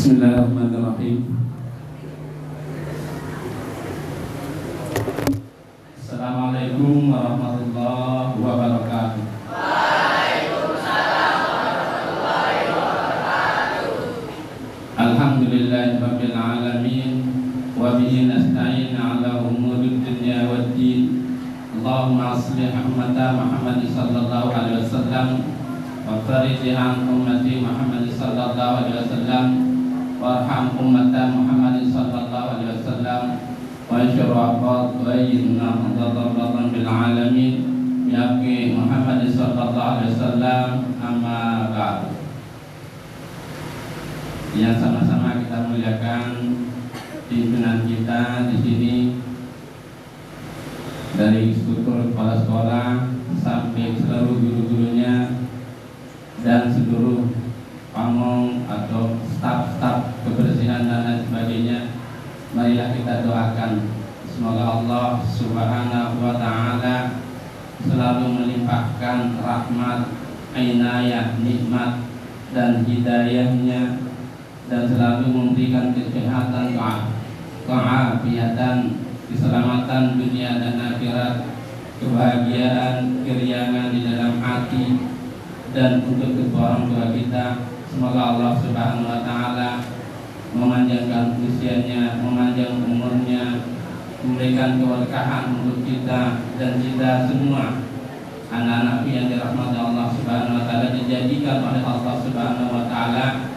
Bismillahirrahmanirrahim. Assalamualaikum warahmatullahi wabarakatuh. Waalaikumsalam warahmatullahi wabarakatuh. Alhamdulillahirabbil alamin wa bihi nasta'in 'ala umuri dunya waddin. Allahumma shalli 'ala Muhammad sallallahu alaihi wasallam wa farij 'an ummati Muhammad sallallahu alaihi wasallam warham ummata Muhammad sallallahu alaihi wasallam wa syurah wa inna hadallahu bil alamin ya Muhammad sallallahu alaihi wasallam amma ba'd. Yang sama-sama kita muliakan pimpinan kita di sini, dari struktur kepala sekolah sampai seluruh guru-gurunya dan seluruh pamong atau staf-staf kebersihan dan lain sebagainya. Marilah kita doakan semoga Allah Subhanahu wa ta'ala selalu melimpahkan rahmat, inayah, nikmat dan hidayahnya, dan selalu memberikan kesehatan, keafiatan, keselamatan dunia dan akhirat, kebahagiaan, keriangan di dalam hati, dan untuk kedua orang tua kita. Semoga Allah Subhanahu wa ta'ala memanjangkan usianya, memanjang umurnya, memberikan keberkahan untuk kita dan kita semua, anak-anak yang dirahmati Allah Subhanahu wa ta'ala, dijadikan oleh Allah Subhanahu wa ta'ala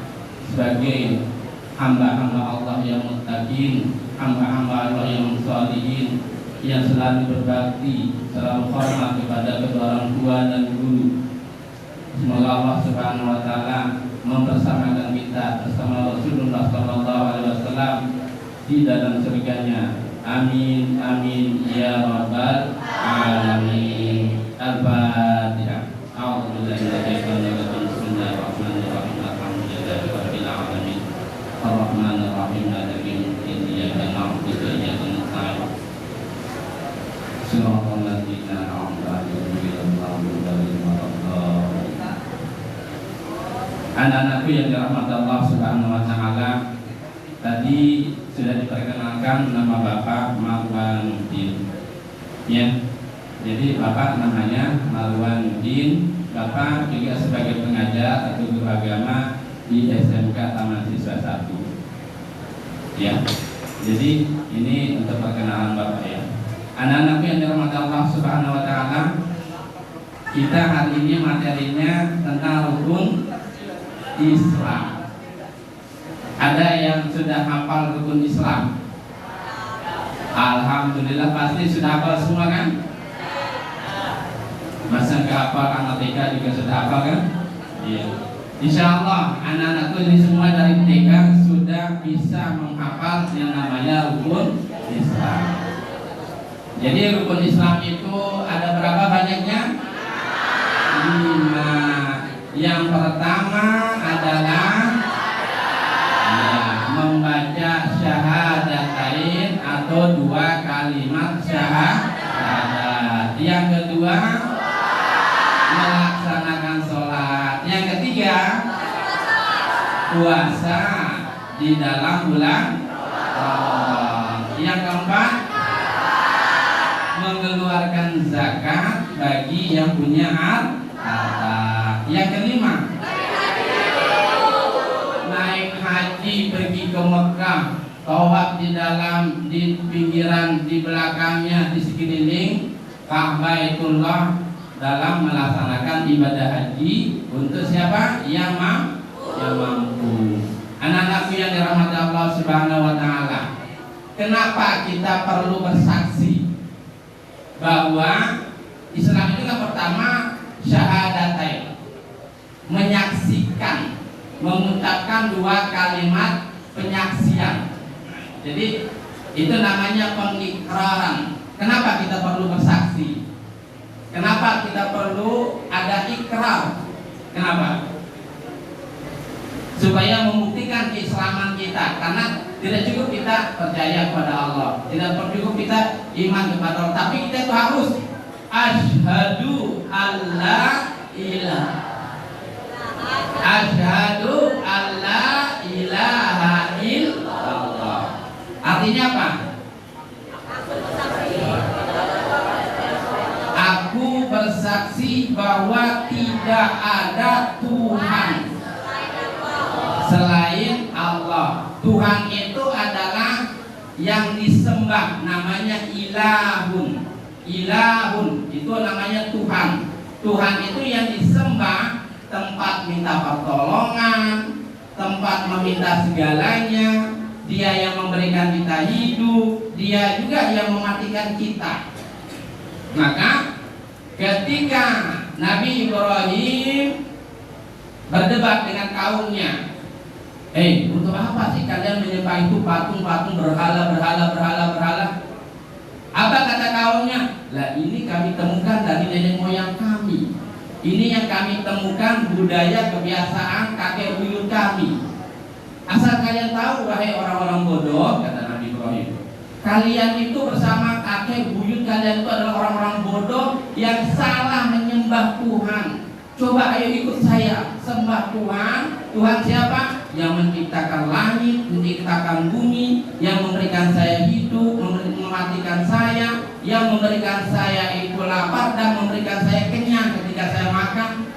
sebagai hamba-hamba Allah yang muttaqin, hamba-hamba Allah yang sholihin, yang selalu berbakti, selalu hormat kepada kedua orang tua dan guru. Semoga Allah Subhanahu wa ta'ala mempersamakan kita bersama Rasulullah sallallahu alaihi wasallam di dalam surganya. Amin amin ya rabbal alamin. Al-Fatihah. A'udzubillahi minasyaitonir rajim. Bismillahirrahmanirrahim. Alhamdulillahirabbil alamin. Arrahmanir rahim. Maliki yaumiddin. Iyyaka na'budu wa iyyaka nasta'in. Shiratal ladzina an'amta 'alaihim ghairil maghdubi 'alaihim waladdallin. Anak-anakku yang dirahmati Allah Subhanahu wa ta'ala, tadi sudah diperkenalkan nama Bapak Marwanuddin. Ya. Jadi Bapak namanya Marwanuddin. Bapak juga sebagai pengajar atau guru agama di SMK Taman Siswa 1. Ya. Jadi ini untuk perkenalan Bapak ya. Anak-anakku yang dirahmati Allah Subhanahu wa ta'ala, kita hari ini materinya tentang rukun Islam. Ada yang sudah hafal rukun Islam? Alhamdulillah, pasti sudah hafal semua kan? Masa nggak hafal anak TK juga sudah hafal kan? Iya. Insya Allah anak-anakku ini semua dari TK sudah bisa menghafal yang namanya rukun Islam. Jadi rukun Islam itu ada berapa banyaknya? 5. Yang pertama adalah membaca syahadatain atau 2 kalimat syahadat. Yang kedua melaksanakan sholat. Yang ketiga puasa di dalam bulan Ramadan. Yang keempat mengeluarkan zakat bagi yang punya harta. Yang kelima naik haji, pergi ke Mekah, tawaf di pinggiran, di belakangnya, di sekeliling Ka'baitullah dalam melaksanakan ibadah haji untuk siapa? Yang mampu. Anak-anakku yang dirahmati Allah Subhanahu wa ta'ala, kenapa kita perlu bersaksi bahwa Islam itu yang pertama syahadatain, menyaksikan, mengucapkan 2 kalimat penyaksian. Jadi itu namanya pengikraran. Kenapa kita perlu bersaksi? Kenapa kita perlu ada ikrar? Kenapa? Supaya membuktikan keislaman kita. Karena tidak cukup kita percaya kepada Allah, tidak cukup kita iman kepada Allah, tapi kita itu harus asyhadu alla ilaha Asyhadu alla ilaha Aku bersaksi bahwa tidak ada Tuhan selain Allah. Tuhan itu adalah yang disembah, namanya ilahun. Ilahun itu namanya Tuhan. Tuhan itu yang disembah, tempat minta pertolongan, tempat meminta segalanya. Dia yang memberikan kita hidup, dia juga yang mematikan kita. Maka ketika Nabi Ibrahim berdebat dengan kaumnya, untuk apa sih kalian menyembah itu patung-patung, berhala? Apa kata kaumnya? Lah, ini kami temukan dari nenek moyang kami. Ini yang kami temukan budaya kebiasaan kakek buyut kami. Asal kalian tahu, wahai orang-orang bodoh, kata Nabi Ibrahim, kalian itu bersama kakek buyut kalian itu adalah orang-orang bodoh yang salah menyembah Tuhan. Coba ayo ikut saya, sembah Tuhan. Tuhan siapa? Yang menciptakan langit, menciptakan bumi, yang memberikan saya hidup, mematikan saya, yang memberikan saya itu lapar dan memberikan saya kenyang ketika saya makan.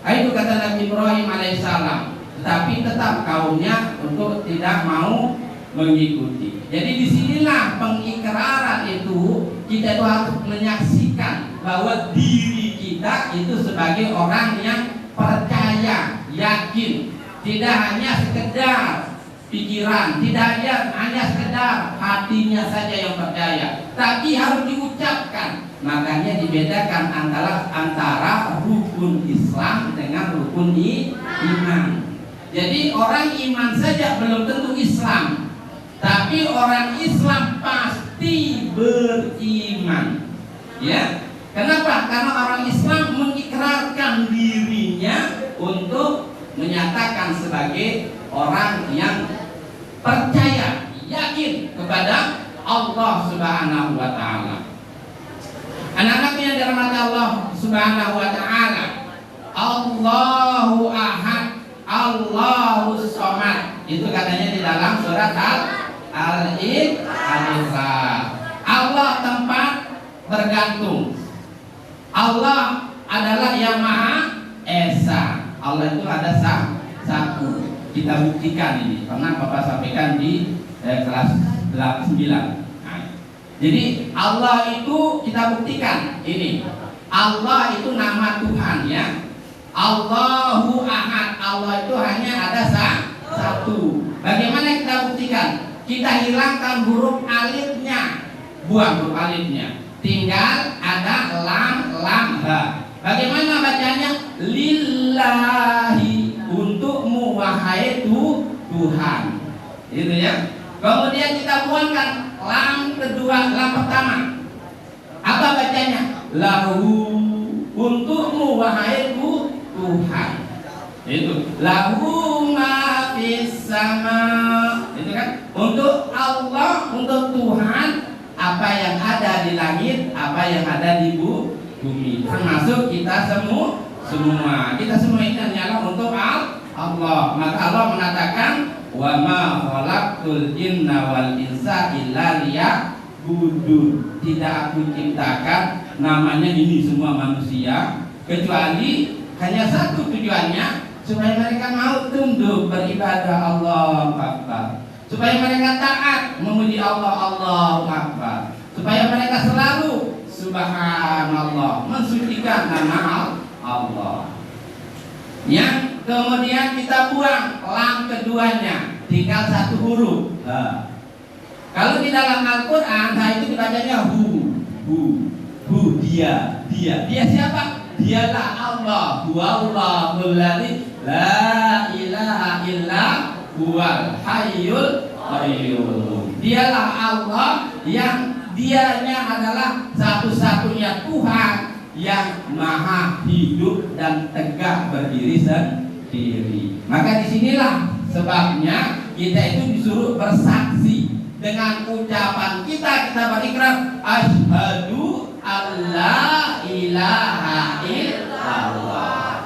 Itu kata Nabi Ibrahim alaihissalam. Tapi tetap kaumnya untuk tidak mau mengikuti. Jadi disinilah pengikraran itu, kita itu harus menyaksikan bahwa diri kita itu sebagai orang yang percaya, yakin, tidak hanya sekedar pikiran, tidak hanya sekedar hatinya saja yang percaya, tapi harus diucapkan. Makanya dibedakan antara rukun Islam dengan rukun iman. Jadi orang iman saja belum tentu Islam, tapi orang Islam pasti beriman. Ya, kenapa? Karena orang Islam mengikrarkan dirinya untuk menyatakan sebagai orang yang percaya, yakin kepada Allah Subhanahu wa Ta'ala. Anak-anak yang dirahmati Allah Subhanahu wa Ta'ala, Allahu Ahad, Allahu Somad. Itu katanya di dalam surat Al-Isra. Allah tempat bergantung. Allah adalah yang Maha Esa. Allah itu ada satu. Kita buktikan ini. Pernah Bapak sampaikan di kelas 9. Jadi Allah itu kita buktikan ini. Allah itu nama Tuhan, ya. Allahu Ahad. Allah itu hanya ada satu. Bagaimana kita buktikan? Kita hilangkan huruf alifnya, buang huruf alifnya. Tinggal ada lam ha. Bagaimana bacanya? Lillahi, untukmu wahai Tuhan. Itu ya. Kemudian kita buangkan lam kedua, lam pertama. Apa bacanya? Lahu, untukmu wahai Tuhan. Itu lahu ma fis sama. Itu kan untuk Allah, untuk Tuhan, apa yang ada di langit, apa yang ada di bumi, termasuk kita semua. Kita semua ini hanyalah untuk Allah. Maka Allah mengatakan, wa ma khalaqtul jinna wal insa illa liya'budun. Tidak aku ciptakan namanya ini semua manusia kecuali hanya satu tujuannya, supaya mereka mau tunduk beribadah Allah Akbar, supaya mereka taat memuji Allah Akbar, supaya mereka selalu subhanallah, mensucikan nama Allah. Yang kemudian kita buang lam keduanya, tinggal satu huruf. Kalau di dalam Al-Quran, itu dibacanya hu, dia siapa? Dialah Allah, huwallahul ladzi la ilaha illa huwal hayyul qayyum. Dialah Allah yang dianya adalah satu-satunya Tuhan yang maha hidup dan tegak berdiri sendiri. Maka disinilah sebabnya kita itu disuruh bersaksi dengan ucapan kita berikrar asyhadu alla ilaha illallah.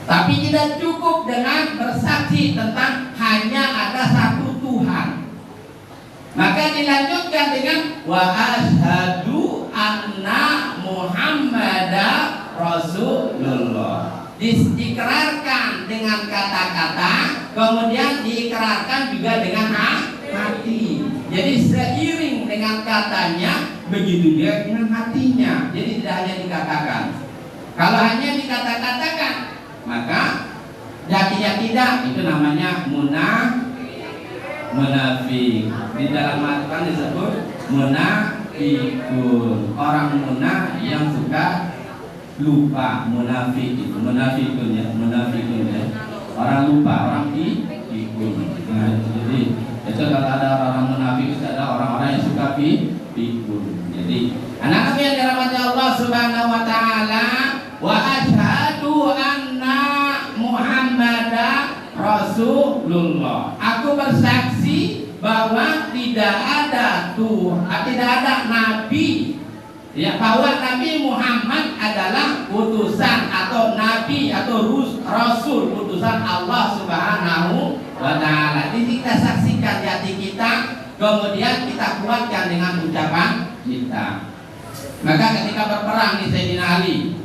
Tapi tidak cukup dengan bersaksi tentang hanya ada satu Tuhan. Maka dilanjutkan dengan wa asyhadu anna diikrarkan dengan kata-kata, kemudian diikrarkan juga dengan hati. Jadi seiring dengan katanya, begitu dia dengan hatinya. Jadi tidak hanya dikatakan. Kalau hanya dikata-katakan, maka jadinya tidak, itu namanya munafik. Di dalam Al-Quran disebut munafikun. Orang munafik yang suka lupa, munafik itu munafikun ya. Orang lupa, orang pikun. Nah, jadi itu kalau ada orang munafik itu ada orang-orang yang suka pikun. Jadi anak-anak yang dirahmati Allah Subhanahu wa taala, wa asyhadu anna Muhammadan Rasulullah. Aku bersaksi bahwa tidak ada nabi, ya, bahwa Nabi Muhammad adalah utusan atau nabi atau rasul, utusan Allah Subhanahu wa taala. Jadi kita saksikan di hati kita, kemudian kita kuatkan dengan ucapan kita. Maka ketika berperang di Sayyidina Ali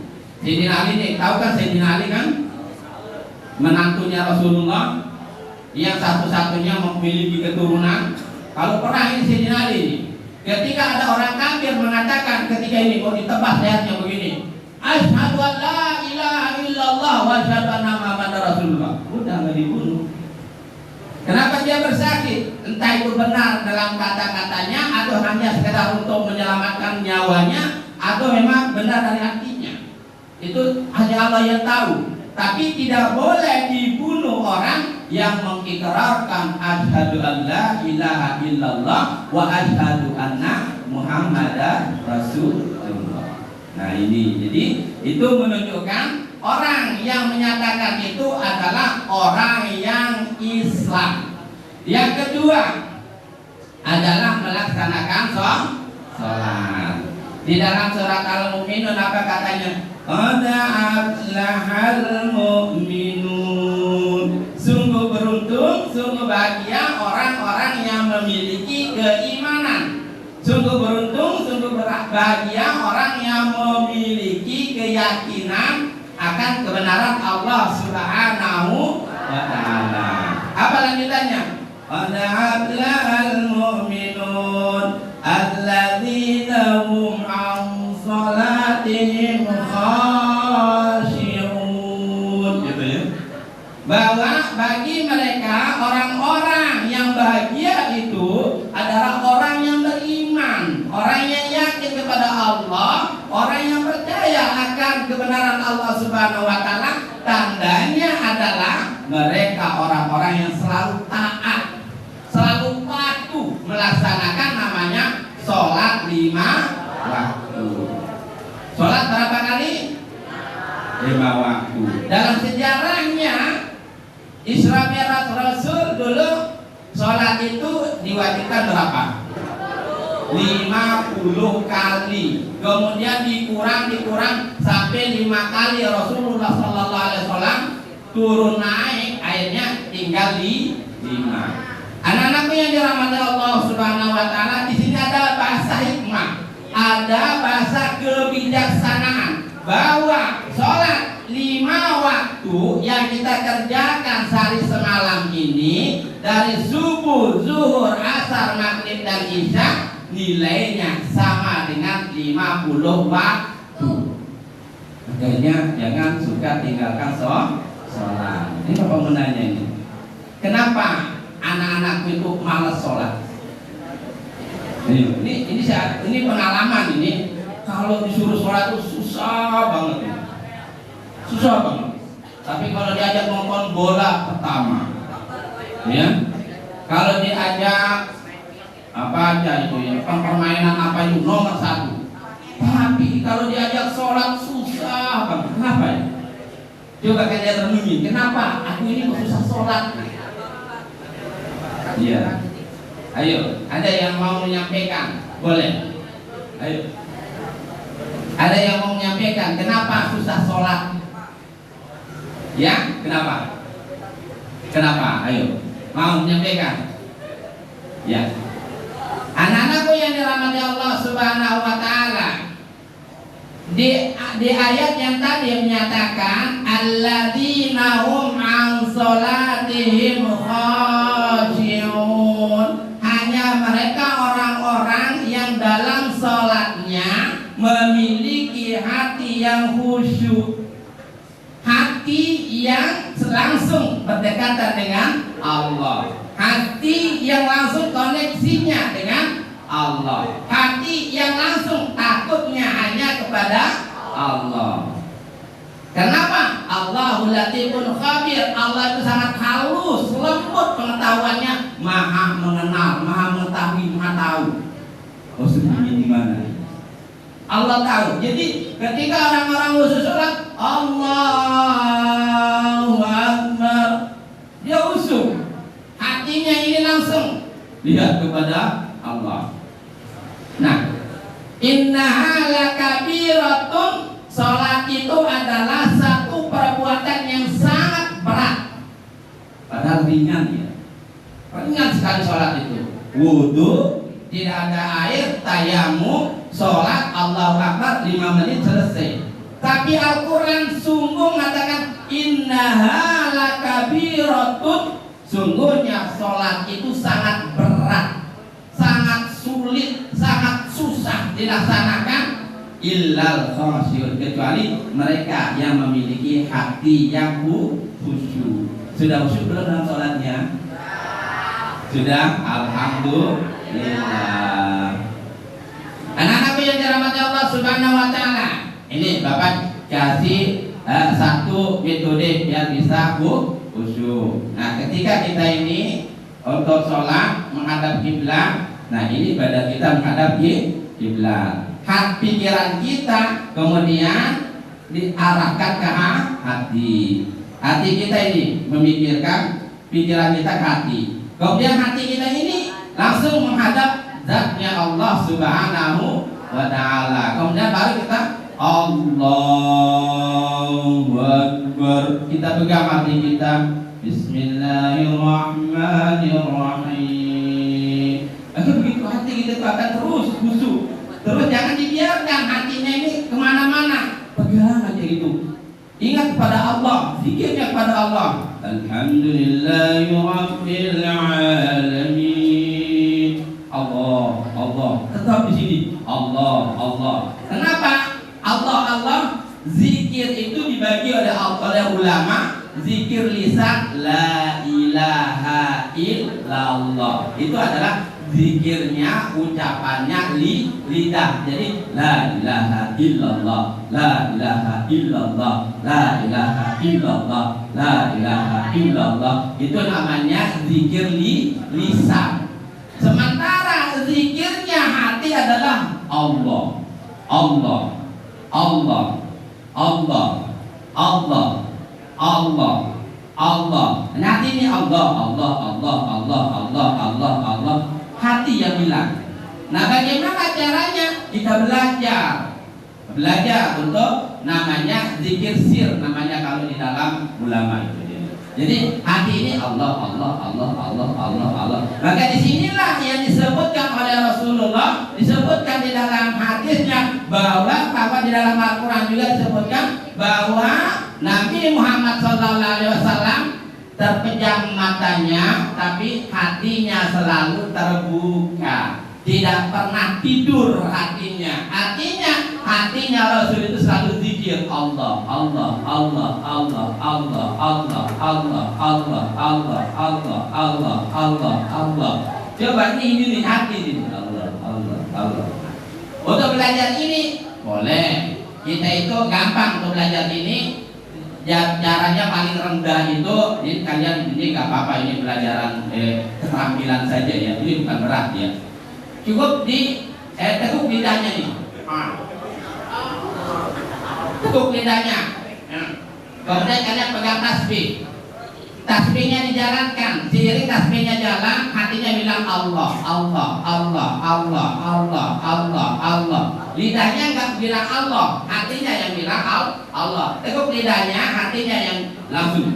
nih, tahu kan Sayyidina Ali kan? Menantunya Rasulullah yang satu-satunya memiliki keturunan. Kalau perang ini Sayyidina Ali nih, ketika ada orang kafir mengatakan ketika ini mau ditebas lehernya begini, asyhadu an la ilaha illallah wa asyhadu anna Muhammadar Rasulullah, udah nggak dibunuh. Kenapa dia bersaksi? Entah itu benar dalam kata-katanya atau hanya sekedar untuk menyelamatkan nyawanya, atau memang benar dari hatinya. Itu hanya Allah yang tahu. Tapi tidak boleh dibunuh orang yang mengikrarkan asyhadu an la ilaha illallah wa asyhadu anna Muhammadar Rasulullah. Nah ini, jadi itu menunjukkan orang yang menyatakan itu adalah orang yang Islam. Yang kedua adalah melaksanakan sholat. Di dalam surat Al-Mu'minun apa katanya? Qad aflahal mu'minun. Sungguh beruntung, sungguh bahagia orang-orang yang memiliki keimanan. Sungguh beruntung, sungguh bahagia orang yang memiliki keyakinan akan kebenaran Allah Subhanahu wa ta'ala. Apa lanjutannya? Qad aflahal mu'minun alladzina hum an salatihim khashi'un. Gitu ya. Bahwa bagi mereka orang-orang yang bahagia itu adalah orang yang beriman, orang yang yakin kepada Allah, orang yang percaya akan kebenaran Allah Subhanahu wa taala. Tandanya adalah mereka orang-orang yang selalu taat, selalu patuh melaksanakan namanya sholat 5 waktu. Sholat berapa kali? 5 waktu. Dalam sejarahnya Isra Mi'raj Rasul dulu sholat itu diwajibkan berapa? 50 kali. Kemudian dikurang sampai 5 kali. Rasulullah SAW turun naik, akhirnya tinggal di 5. Anak-anakku yang dirahmati Allah Subhanahu wa taala, di sini ada bahasa hikmah, ada bahasa kebijaksanaan, bahwa sholat 5 waktu yang kita kerjakan sehari semalam ini dari subuh, zuhur, asar, maghrib dan isya nilainya sama dengan 50 waktu. Makanya jangan suka tinggalkan sholat. Ini Bapak mau nanya ini, kenapa anak-anakku itu malas sholat? Ini pengalaman ini. Kalau disuruh sholat itu susah banget. Tapi kalau diajak nonton bola pertama, ya. Kalau diajak apa aja itu ya, permainan apa itu nomor 1. Tapi kalau diajak sholat susah banget. Kenapa ya? Coba kalian renungi, kenapa aku ini kok susah sholat? Iya. Ayo, ada yang mau menyampaikan? Boleh. Ayo. Ada yang mau menyampaikan kenapa susah sholat? Ya, kenapa? Kenapa? Ayo, mau menyampaikan? Ya. Anak-anakku yang dirahmati Allah Subhanahu wa taala, Di ayat yang tadi menyatakan alladzina hum an salatihim khashi'un, hanya mereka orang-orang yang dalam salatnya memiliki hati yang khusyuk, hati yang langsung berdekatan dengan Allah, hati yang langsung koneksinya dengan Allah, hati yang langsung takutnya hanya kepada Allah. Kenapa? Allahul Latifun Khabir. Allah itu sangat halus, lembut pengetahuannya, maha mengenal, maha mengetahui, maha tahu. Oh, sembunyi di mana? Allah tahu. Jadi ketika orang-orang khusus sholat, Allahu Akbar, dia khusyuk, hatinya ini langsung lihat kepada Allah. Nah, innaha lakabiratun, sholat itu adalah satu perbuatan yang sangat berat, padahal ringan ya, ringan sekali sholat itu. Wudhu, tidak ada air, tayamum, sholat Allahu Akbar 5 menit selesai. Tapi Al-Quran sungguh mengatakan innaha lakabiratun, sungguhnya sholat itu sangat berat, sangat sulit, sangat susah dilaksanakan. Illal khasyi'un, kecuali mereka yang memiliki hati yang khusyuk. Sudah khusyuk belum dalam sholatnya? Sudah, alhamdulillah. Anak-anakku yang dirahmati Allah Subhanahu wa Ta'ala, ini Bapak kasih satu metode biar bisa khusyuk. Nah, ketika kita ini untuk sholat menghadap kiblat, nah ini badan kita menghadap kiblat, pikiran kita kemudian diarahkan ke hati. Hati kita ini memikirkan, pikiran kita ke hati. Kemudian hati kita ini langsung menghadap zatnya Allah Subhanahu wa Ta'ala. Kemudian baru kita Allahu Akbar, kita pegang hati kita, Bismillahirrahmanirrahim. Begitu hati kita akan terus khusyuk. Terus jangan dibiarkan hatinya ini kemana-mana, pegang aja itu. Ingat kepada Allah, zikirnya kepada Allah. Alhamdulillahi Rabbil Alamin. Allah, Allah. Tetap di sini. Allah, Allah. Kenapa? Allah, Allah. Zikir itu dibagi oleh ulama. Zikir lisan, la ilaha illallah. Itu adalah zikirnya, ucapannya lidah. Jadi la ilaha illallah, la ilaha illallah, la ilaha illallah, la ilaha illallah. Itu namanya zikir lisan. Sementara zikirnya hati adalah Allah, Allah, Allah, Allah, Allah, Allah, Allah. Nanti ini Allah, Allah, Allah, Allah, Allah, Allah, Allah. Hati yang bilang. Nah, bagaimana caranya? Kita belajar untuk namanya zikir sir, namanya kalau di dalam ulama itu. Jadi hati ini Allah, Allah, Allah, Allah, Allah, Allah. Maka disinilah yang disebutkan oleh Rasulullah, disebutkan di dalam hadisnya bahwa di dalam Al-Quran juga disebutkan bahwa Nabi Muhammad SAW terpejam matanya, tapi hatinya selalu terbuka, tidak pernah tidur hatinya. Hatinya Rasul itu selalu zikir Allah, Allah, Allah, Allah, Allah, Allah, Allah, Allah, Allah, Allah, Allah, Allah, Allah. Coba ini hati ini Allah, Allah, Allah. Untuk belajar ini boleh. Kita itu gampang untuk belajar ini. Caranya paling rendah itu, ini kalian ini nggak apa-apa, ini pelajaran keterampilan saja ya, ini bukan berat ya. Cukup tekuk lidahnya nih, tekuk lidahnya. Kemudian kalian pegang tasbih, tasbihnya dijalankan, seiring tasbihnya jalan, hatinya bilang Allah, Allah, Allah, Allah, Allah, Allah, Allah. Lidahnya nggak bilang Allah, hatinya yang bilang Allah. Tekuk lidahnya, hatinya yang langsung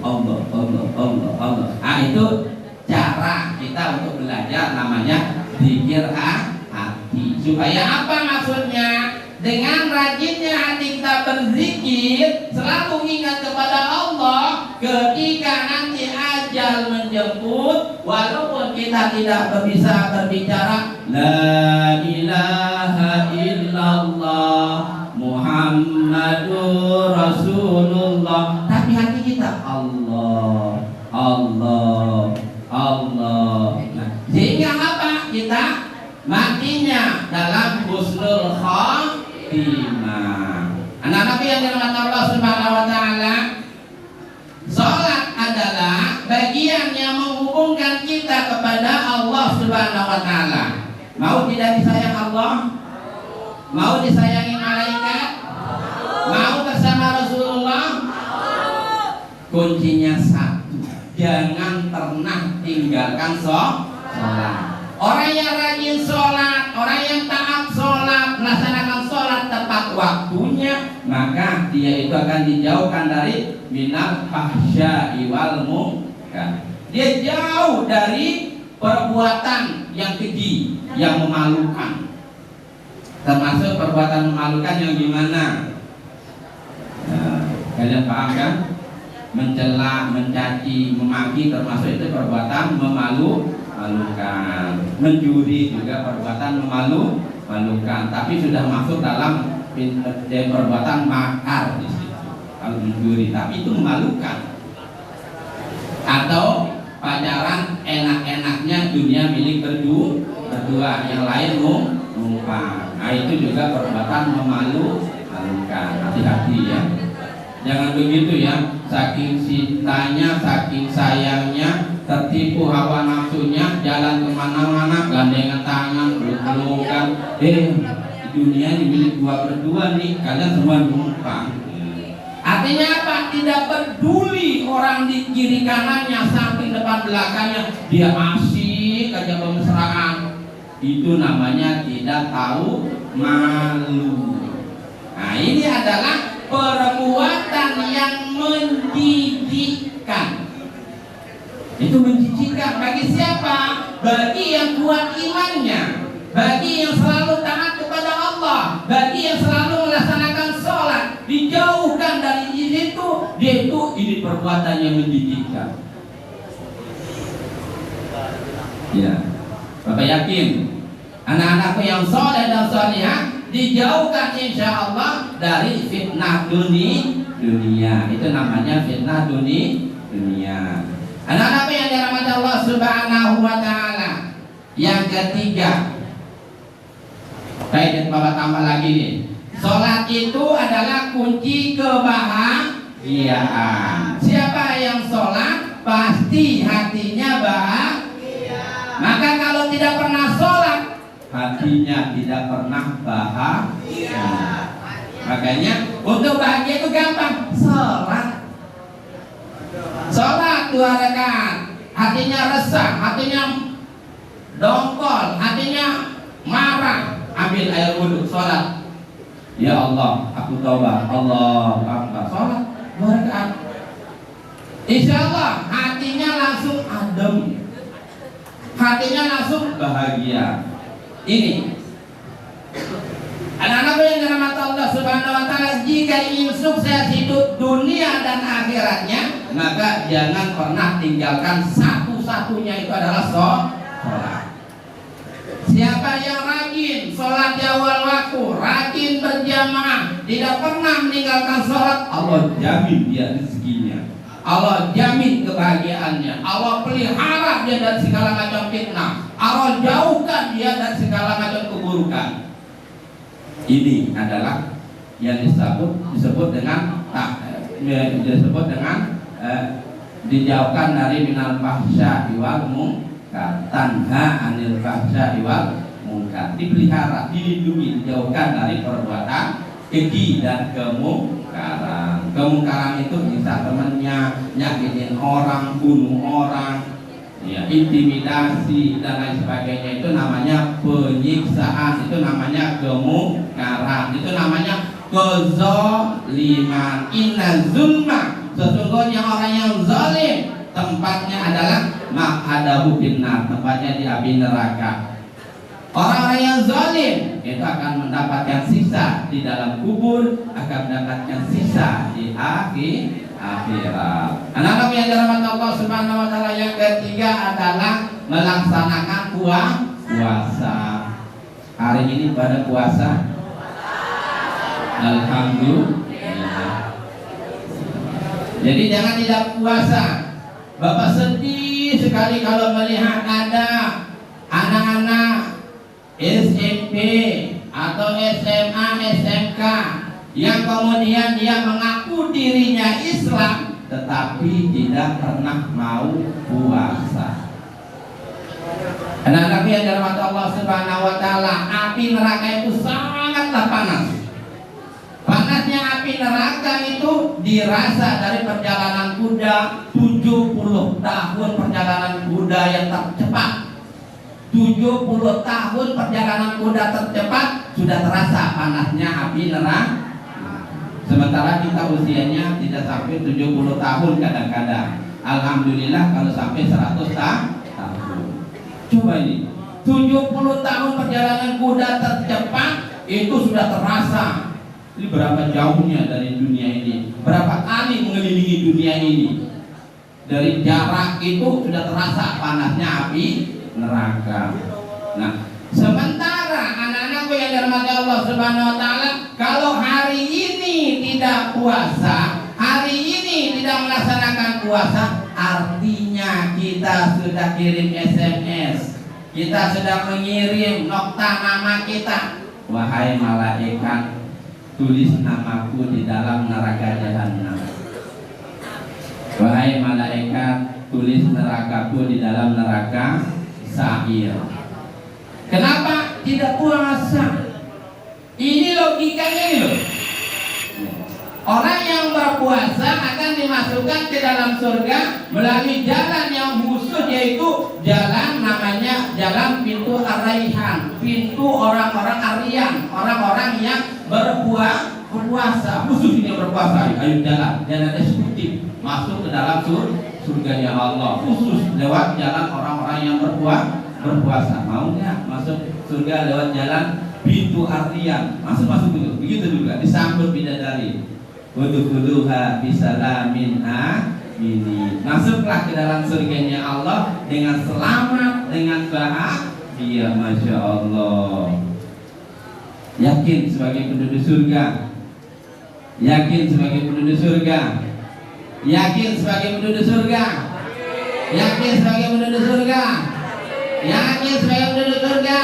Allah, Allah, Allah, Allah. Nah, itu cara kita untuk belajar namanya zikir hati. hati. Supaya apa maksudnya? Dengan rajinnya hati kita berzikir, selalu ingat kepada Allah, ketika nanti ajal menjemput, walaupun kita tidak bisa berbicara la ilaha illallah Muhammadur Rasulullah, tapi hati kita Allah, Allah, Allah. Nah, sehingga apa? Kita matinya dalam husnul khotimah. Anak-anak yang dirahmati Allah Subhanahu wa taala, salat adalah bagian yang menghubungkan kita kepada Allah Subhanahu wa taala. Mau tidak disayang Allah? Mau disayangi malaikat? Mau bersama Rasulullah? Kuncinya satu, jangan pernah tinggalkan sholat. Orang yang rajin sholat, orang yang taat sholat, melaksanakan sholat tepat waktunya, maka dia itu akan dijauhkan dari minal fahsya'i wal munkar. Dia jauh dari perbuatan yang keji, yang memalukan. Termasuk perbuatan memalukan yang gimana? Nah, kalian paham kan? Mencela, mencaci, memaki, termasuk itu perbuatan memalukan. Mencuri juga perbuatan memalukan, tapi sudah masuk dalam perbuatan makar di situ. Kalau mencuri, tapi itu memalukan. Atau pacaran enak-enaknya dunia milik berdua, yang lain numpang. Nah, itu juga perbuatan memalukan. Hati-hati ya. Jangan begitu ya. Saking cintanya, saking sayangnya, tertipu hawa nafsunya, jalan kemana-mana, gandengan tangan, peluk-pelukan. Dunia ini milik gua berdua nih, kalian semua numpang. Artinya apa? Tidak peduli orang di kiri kanannya, samping depan belakangnya, dia asik aja bermesraan. Itu namanya tidak tahu malu. Nah, ini adalah perbuatan yang menjijikkan. Itu menjijikkan bagi siapa? Bagi yang kuat imannya, bagi yang selalu taat kepada Allah, bagi yang selalu melaksanakan sholat. Dijauhkan dari itu, dia itu ini perbuatan yang menjijikkan. Ya, Bapak yakin anak-anakku yang soleh dan solehah dijauhkan insya Allah dari fitnah dunia. Itu namanya fitnah dunia. Anak-anak yang dirahmati Allah Subhanahu wa taala. Yang ketiga, baik, Bapak tambah lagi nih. Salat itu adalah kunci kebahagiaan. Siapa yang salat pasti hatinya bahagia. Maka kalau tidak pernah salat, hatinya tidak pernah bahagia. Makanya untuk bahagia itu gampang, salat. Salat 2 rakaat, hatinya resah, hatinya dongkol, hatinya marah, ambil air wudhu, salat. Ya Allah, aku taubat. Allah Akbar. Salat 2 rakaat. Insya Allah hatinya langsung adem, hatinya langsung bahagia. Ini anak-anak yang dirahmati Allah Subhanahu wa taala, jika ingin sukses hidup dunia dan akhiratnya, maka jangan pernah tinggalkan satu-satunya, itu adalah sholat. Siapa yang rajin sholat di awal waktu, rajin berjamaah, tidak pernah meninggalkan sholat, Allah jamin dia rezekinya, Allah jamin kebahagiaannya, Allah pelihara dia dari segala macam fitnah, Allah jauhkan dia dari segala macam keburukan. Ini adalah yang disebut dengan dijauhkan dari minal fahsya'i wal munkar, tanha anil fahsya'i wal munkar, dipelihara, dilindungi, dijauhkan dari perbuatan keji dan kemungkaran. Kemungkaran itu bisa temannya nyakitin orang, bunuh orang, ya, intimidasi dan lain sebagainya. Itu namanya penyiksaan, itu namanya kemungkaran, itu namanya kezaliman. Inna zulma, sesungguhnya orang yang zalim tempatnya adalah maq'adahu finnar, tempatnya di api neraka. Orang-orang yang zalim itu akan mendapatkan siksa di dalam kubur, akan mendapatkan siksa di akhirat. Anak-anak yang dirahmati Allah Subhanahu wa taala, yang ketiga adalah melaksanakan puasa. Hari ini pada puasa? Alhamdulillah. Jadi jangan tidak puasa. Bapak sedih sekali kalau melihat ada anak-anak SMP atau SMA, SMK yang kemudian dia mengaku dirinya Islam tetapi tidak pernah mau puasa. Anak-anak yang dirahmati Allah Subhanahu wa taala, api neraka itu sangatlah panas. Panasnya api neraka itu dirasa dari perjalanan kuda 70 tahun perjalanan kuda yang tercepat. 70 tahun perjalanan kuda tercepat sudah terasa panasnya api neraka. Sementara kita usianya tidak sampai 70 tahun kadang-kadang. Alhamdulillah kalau sampai 100 tahun. Coba ini 70 tahun perjalanan kuda tercepat itu sudah terasa. Ini berapa jauhnya dari dunia ini? Berapa kali mengelilingi dunia ini? Dari jarak itu sudah terasa panasnya api neraka. Nah, sementara anak-anakku yang dirahmati Allah Subhanahu wa taala, kalau hari ini tidak puasa, hari ini tidak melaksanakan puasa, artinya kita sudah kirim SMS, kita sudah mengirim nokta nama kita. Wahai malaikat, tulis namaku di dalam neraka jahanam. Wahai malaikat, tulis nerakaku di dalam neraka sa'ir. Kenapa tidak puasa? Ini logikanya ini loh. Orang yang berpuasa akan dimasukkan ke dalam surga melalui jalan yang khusus, yaitu jalan namanya jalan pintu Ar-Rayhan, pintu orang-orang Aryan, orang-orang yang berpuasa. Khusus yang berpuasa, ayo jalan eksekutif masuk ke dalam surganya Allah, khusus lewat jalan orang-orang yang berpuasa. Mau nggak masuk surga lewat jalan pintu Aryan? Masuk dulu, begitu juga disambut bidadari. Udkhuluha bisalamin aminin. Masuklah ke dalam surganya Allah dengan selamat, dengan bahagia. Masya Allah. Yakin sebagai penduduk surga. Yakin sebagai penduduk surga. Yakin sebagai penduduk surga. Yakin sebagai penduduk surga. Yakin sebagai penduduk surga.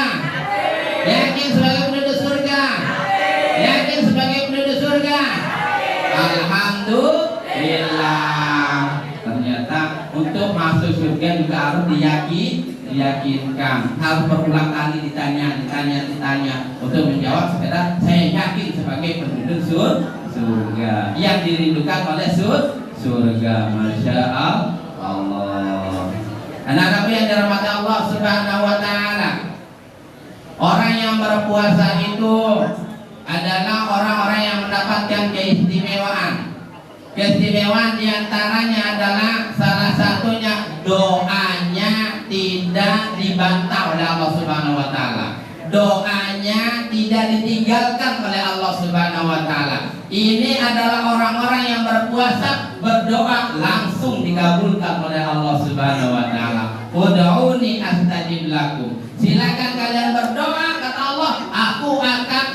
Yakin sebagai penduduk surga. Yakin sebagai penduduk surga. Alhamdulillah. Ternyata untuk masuk surga juga harus diyakinkan. Harus berulang kali ditanya. Untuk menjawab sekedar saya yakin sebagai penduduk surga yang dirindukan oleh surga. Masya Allah. Anak-anakku yang dirahmati Allah Subhanahu wa taala, orang yang berpuasa itu adalah orang-orang yang mendapatkan keistimewaan. Keistimewaan diantaranya adalah salah satunya doanya tidak dibantah oleh Allah Subhanahu wa taala. Doanya tidak ditinggalkan oleh Allah Subhanahu wa taala. Ini adalah orang-orang yang berpuasa, berdoa langsung dikabulkan oleh Allah Subhanahu wa taala. Ud'uni astajib lakum. Silakan kalian berdoa, kata Allah, aku akan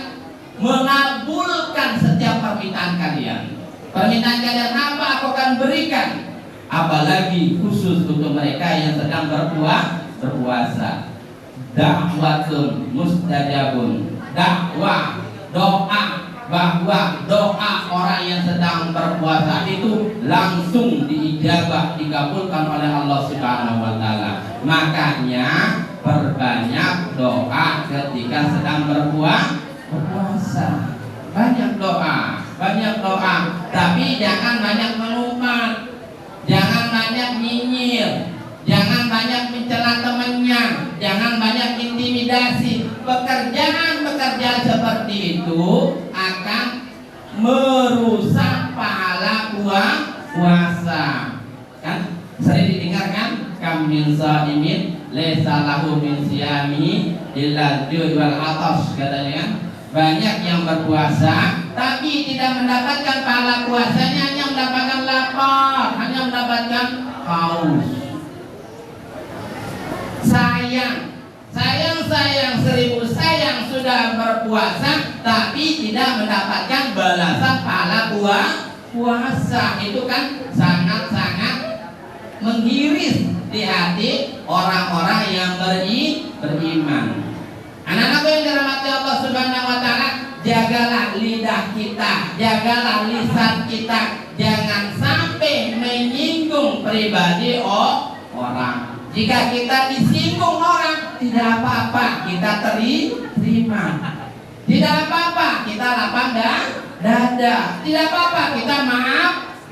mengabulkan setiap permintaan kalian. Permintaan kalian apa aku akan berikan. Apalagi khusus untuk mereka yang sedang berpuasa. Da'watun mustajabun. Dakwah, doa, bahwa doa orang yang sedang berpuasa itu langsung diijabah, dikabulkan oleh Allah Subhanahu wa taala. Makanya perbanyak doa ketika sedang berpuasa. Banyak doa, tapi jangan banyak melumat, jangan banyak nyinyir, jangan banyak mencela temannya, jangan banyak intimidasi. Pekerjaan seperti itu akan merusak pahala puasa. Kan sering didengarkan, kam min shaimin laisa lahu min siyami illa al-ju' wal 'atash katanya. Banyak yang berpuasa tapi tidak mendapatkan pahala puasanya, hanya mendapatkan lapar, hanya mendapatkan haus. Sayang seribu sayang sudah berpuasa tapi tidak mendapatkan balasan pahala puasa. Itu kan sangat-sangat menghiris di hati orang-orang yang beriman. Anak-anakku yang dirahmati Allah Subhanahu wa taala, jagalah lidah kita, jagalah lisan kita, jangan sampai menyinggung pribadi orang. Jika kita disinggung orang, tidak apa-apa, kita terima. Tidak apa-apa, kita lapang dada. Tidak apa-apa, kita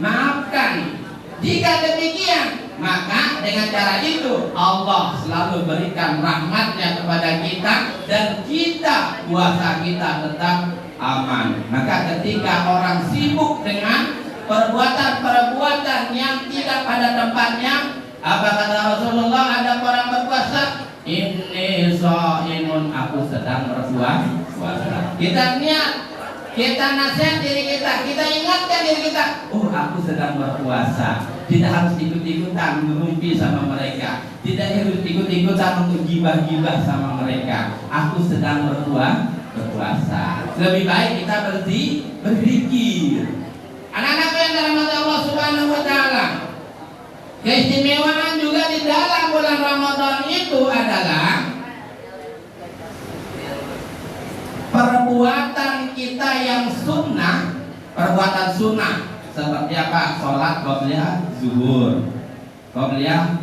maafkan. Jika demikian, maka dengan cara itu Allah selalu berikan rahmatnya kepada kita dan puasa kita tetap aman. Maka ketika orang sibuk dengan perbuatan-perbuatan yang tidak pada tempatnya, apa kata Rasulullah? Ada orang berpuasa, inni shaimun, aku sedang berpuasa. Kita niat, kita nasihat diri kita ingatkan diri kita, oh aku sedang berpuasa. Tidak harus ikut-ikutan merumpi sama mereka, tidak harus ikut-ikutan untuk gibah-gibah sama mereka. Aku sedang berpuasa. Lebih baik kita berzikir. Anak-anak yang dirahmati Allah Subhanahu wa taala, keistimewaan juga di dalam bulan Ramadan itu adalah perbuatan kita yang sunnah, perbuatan sunnah seperti apa? Sholat qobliyah zuhur, qobliyah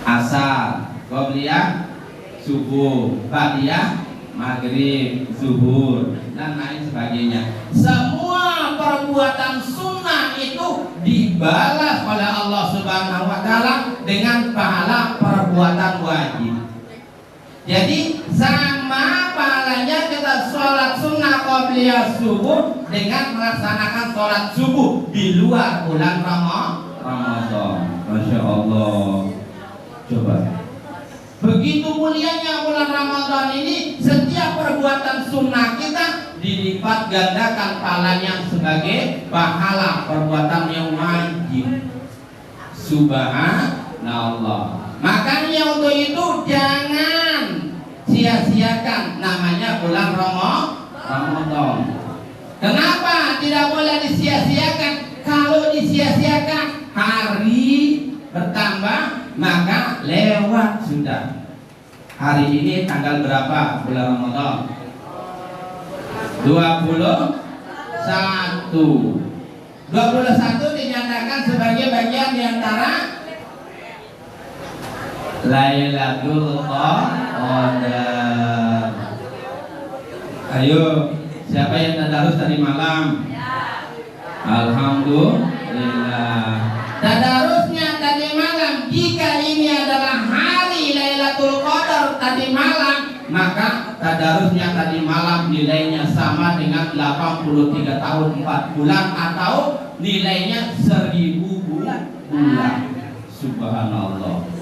asar, qobliyah subuh, ba'diyah maghrib, zuhur, dan lain sebagainya. Semua perbuatan sunnah itu dibalas oleh Allah Subhanahu wa taala dengan pahala perbuatan wajib. Jadi sama pahalanya kita sholat sunnah qobliyah subuh dengan melaksanakan sholat subuh di luar bulan Ramadan. Masya Allah. Coba. Begitu mulianya bulan Ramadan ini, setiap perbuatan sunnah kita dilipat gandakan pahalanya sebagai pahala perbuatan yang wajib. Subhanallah. Makanya untuk itu jangan sia-siakan namanya bulan Ramadan. Kenapa tidak boleh disia-siakan? Kalau disia-siakan hari bertambah maka lewat sudah. Hari ini tanggal berapa bulan Ramadan? 21 dinyatakan sebagai bagian diantara Lailatul Qadar. Ayo, siapa yang tadarus tadi malam? Alhamdulillah. Tadarusnya tadi malam. Jika ini adalah hari Lailatul Qadar tadi malam, maka tadarusnya tadi malam nilainya sama dengan 83 tahun 4 bulan atau nilainya 1000 bulan. Subhanallah.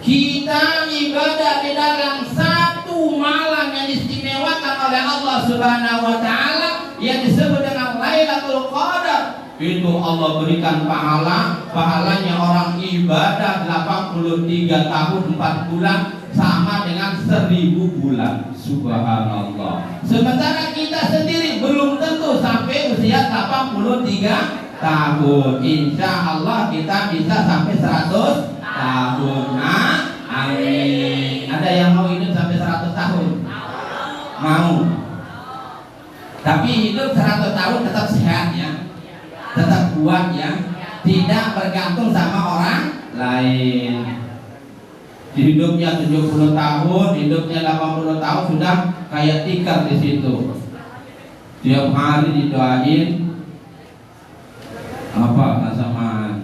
Kita ibadah di dalam satu malam yang diistimewakan oleh Allah Subhanahu wa taala yang disebut dengan Lailatul Qadar. Itu Allah berikan pahalanya orang ibadah 83 tahun 4 bulan sama dengan 1000 bulan. Subhanallah. Sementara kita sendiri belum tentu sampai usia 83 tahun. Insya Allah kita bisa sampai 100 tahun. Amin. Ada yang mau hidup sampai 100 tahun? Mau. Tapi hidup 100 tahun tetap sehat ya, tetap kuat ya, tidak bergantung sama orang lain. Hidupnya 70 tahun, hidupnya 80 tahun sudah kayak tikar di situ. Tiap hari didoain sama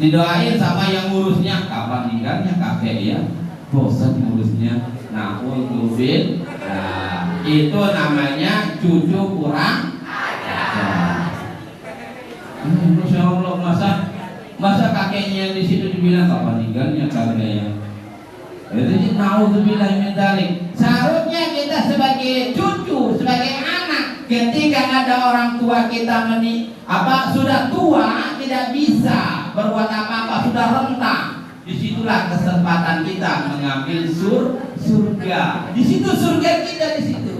didoain sama yang ngurusnya, kapan nikahnya kakek ya, bosan ngurusnya. Nah, itu namanya cucu kurang ajar. Masya Allah, masa kakeknya di situ dibilang kapan nikahnya kakeknya. Jadi naudzubillah min dzalik. Seharusnya kita sebagai cucu, sebagai anak, ketika ada orang tua kita sudah tua, tidak bisa berbuat apa-apa, sudah rentah. Disitulah kesempatan kita mengambil surga. Di situ surga kita di situ.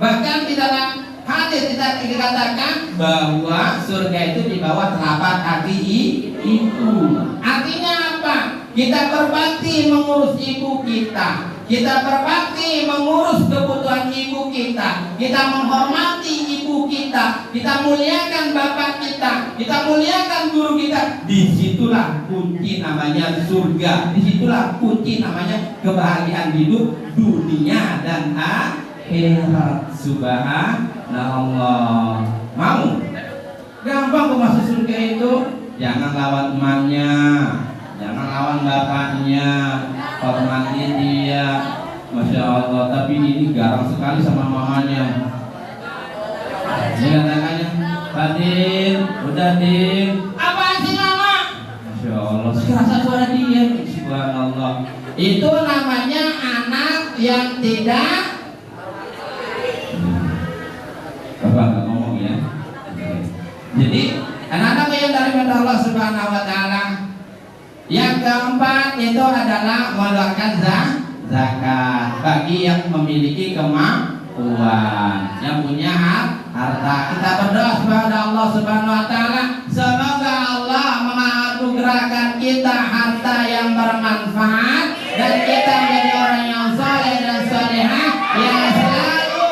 Bahkan di dalam hadis kita dikatakan bahwa surga itu di bawah telapak kaki ibu. Artinya apa? Kita berbakti mengurus ibu kita. Kita berbakti mengurus kebutuhan ibu kita. Kita menghormati ibu kita. Kita muliakan bapak kita. Kita muliakan guru kita. Disitulah kunci namanya surga. Disitulah kunci namanya kebahagiaan hidup dunia dan akhirat. Subhanallah. Mau? Gampang kok masuk surga itu. Jangan lawan emaknya, jangan lawan bapaknya, hormati dia. Masya Allah. Tapi ini garang sekali sama mamanya. Ini katakannya, Fadil, udah Din. Apaan sih mama? Masya Allah. Serasa suara dia. Subhanallah. Itu namanya anak yang tidak. Bapak nggak ngomong ya. Jadi anak-anak yang daripada Allah Subhanahu Wa Taala. Yang keempat itu adalah mengeluarkan zakat bagi yang memiliki kemampuan, yang punya harta. Kita berdoa kepada Allah Subhanahu Wa Taala, semoga Allah menganugerahkan kita harta yang bermanfaat dan kita menjadi orang yang saleh dan salehah yang selalu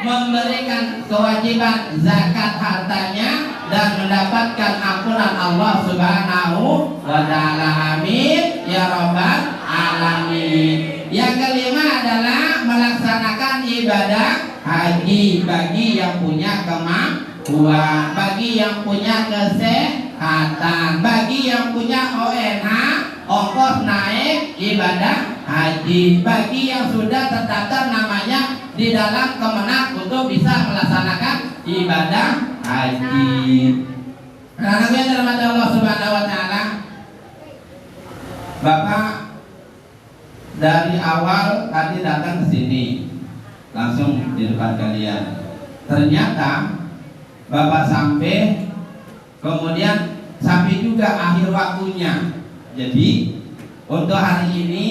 memberikan kewajiban zakat hartanya dan mendapatkan ampunan Allah Subhanahu wa Ta'ala. Amin ya rabbal alamin. Yang kelima adalah melaksanakan ibadah haji bagi yang punya kemampuan, bagi yang punya kesehatan, bagi yang punya ONH, ongkos naik ibadah haji, bagi yang sudah terdaftar namanya di dalam Kemenak untuk bisa melaksanakan ibadah haji. Karena yang dirahmati Allah Subhanahu Wa Taala, Bapak dari awal tadi datang ke sini, langsung di depan kalian. Ternyata Bapak sampai, kemudian sampai juga akhir waktunya. Jadi untuk hari ini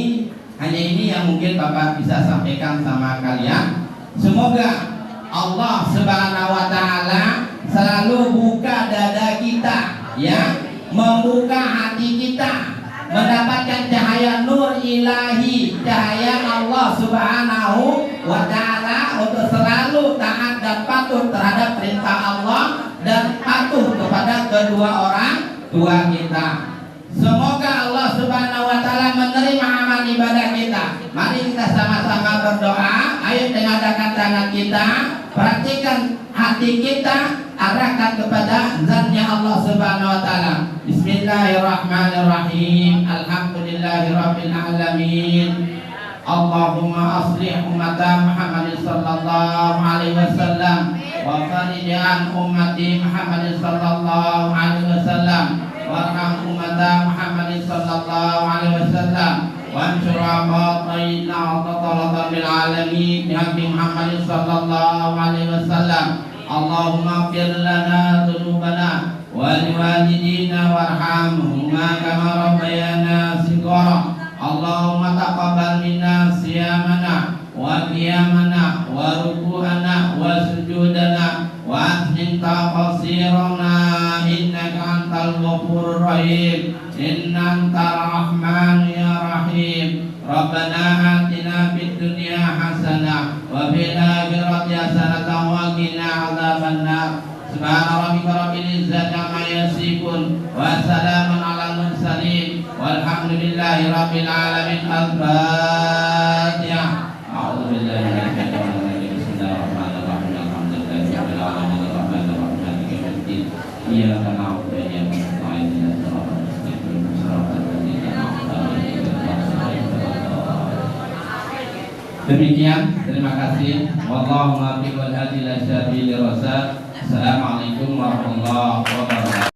hanya ini yang mungkin Bapak bisa sampaikan sama kalian. Semoga Allah Subhanahu Wa Taala selalu buka dada kita, ya, membuka hati kita, mendapatkan cahaya nur ilahi, cahaya Allah Subhanahu Wa Taala untuk selalu taat dan patuh terhadap perintah Allah dan patuh kepada kedua orang tua kita. Semoga Allah Subhanahu Wa Taala menerima amal ibadah kita. Mari kita sama-sama berdoa. Ayo tengadahkan tangan kita, perhatikan hati kita, arahkan kepada zatnya Allah Subhanahu Wa Taala. Bismillahirrahmanirrahim. Alhamdulillahirabbil alamin. Allahumma aslih ummata Muhammad sallallahu alaihi wasallam wa farij an ummati Muhammad sallallahu alaihi wasallam warham ummata Muhammad sallallahu alaihi wasallam wansur abatina wa talaqan bil alamin bi Muhammad sallallahu alaihi wasallam. Allahumma fir lana dhunubana wa liwalidina warhamhuma kama rabbayana shighara. Allahumma taqabbal minna siyamana wa qiyamana wa ruku'ana wa sujudana wa aslim taqsirana innaka antal ghafurur rahim innaka rahman ya rahim. Rabbana atina fid dunya hasanah wa fil akhirati hasanah wa qina adzabannar. Subhana rabbika rabbil izzati amma yasifun wa salamun alal mursalin walhamdulillahi rabbil alamin. Al-Fatihah. A'udzu billahi minasy syaithanir rajim. Bismillahirrahmanirrahim. Alhamdulillahi rabbil alamin arrahmanir rahim maliki yaumiddin. Iyyaka na'budu wa iyyaka nasta'in ihdinas siratal mustaqim siratal ladzina an'amta 'alaihim ghairil maghdubi 'alaihim. Demikian, terima kasih. Wallahu muwaffiq wal hadi ila sabilir rasyad. Assalamualaikum warahmatullahi wabarakatuh.